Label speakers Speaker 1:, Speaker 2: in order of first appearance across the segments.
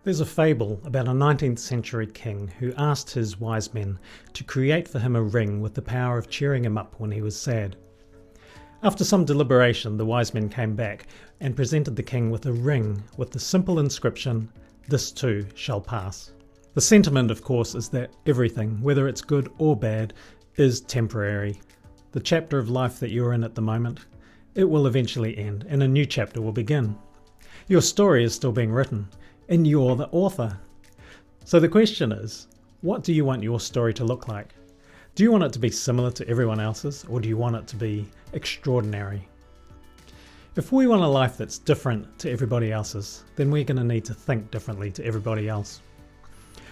Speaker 1: There's a fable about a 19th century king who asked his wise men to create for him a ring with the power of cheering him up when he was sad. After some deliberation, the wise men came back and presented the king with a ring with the simple inscription, "This too shall pass." The sentiment, of course, is that everything, whether it's good or bad, is temporary. The chapter of life that you're in at the moment, it will eventually end and a new chapter will begin. Your story is still being written, and you're the author. So the question is, what do you want your story to look like? Do you want it to be similar to everyone else's, or do you want it to be extraordinary? If we want a life that's different to everybody else's, then we're going to need to think differently to everybody else.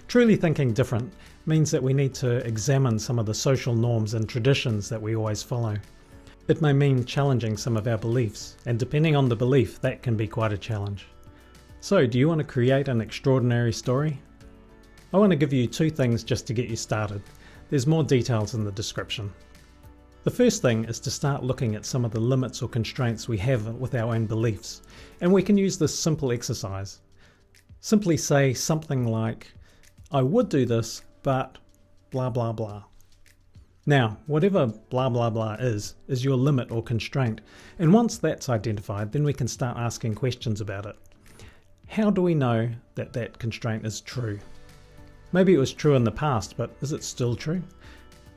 Speaker 1: Truly thinking different means that we need to examine some of the social norms and traditions that we always follow. It may mean challenging some of our beliefs, and depending on the belief, that can be quite a challenge. So, do you want to create an extraordinary story? I want to give you 2 things just to get you started. There's more details in the description. The first thing is to start looking at some of the limits or constraints we have with our own beliefs, and we can use this simple exercise. Simply say something like, "I would do this, but blah blah blah." Now, whatever blah blah blah is your limit or constraint, and once that's identified, then we can start asking questions about it. How do we know that that constraint is true? Maybe it was true in the past, but is it still true?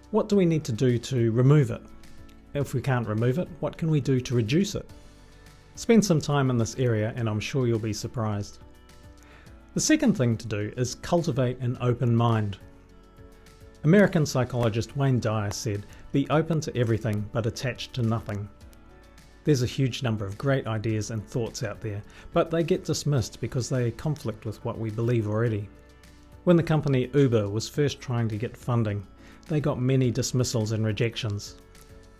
Speaker 1: What do we need to do to remove it? If we can't remove it, what can we do to reduce it? Spend some time in this area and I'm sure you'll be surprised. The second thing to do is cultivate an open mind. American psychologist Wayne Dyer said, "Be open to everything but attached to nothing." There's a huge number of great ideas and thoughts out there, but they get dismissed because they conflict with what we believe already. When the company Uber was first trying to get funding, they got many dismissals and rejections.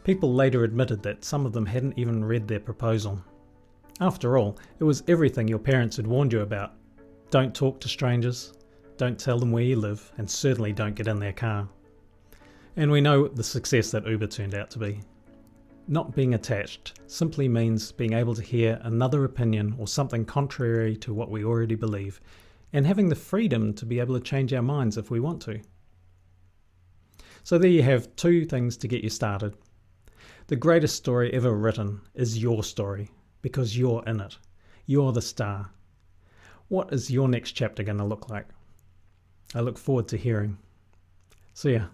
Speaker 1: People later admitted that some of them hadn't even read their proposal. After all, it was everything your parents had warned you about. Don't talk to strangers, don't tell them where you live, and certainly don't get in their car. And we know the success that Uber turned out to be. Not being attached simply means being able to hear another opinion or something contrary to what we already believe, and having the freedom to be able to change our minds if we want to. So there you have 2 things to get you started. The greatest story ever written is your story, because you're in it. You're the star. What is your next chapter going to look like? I look forward to hearing. See ya.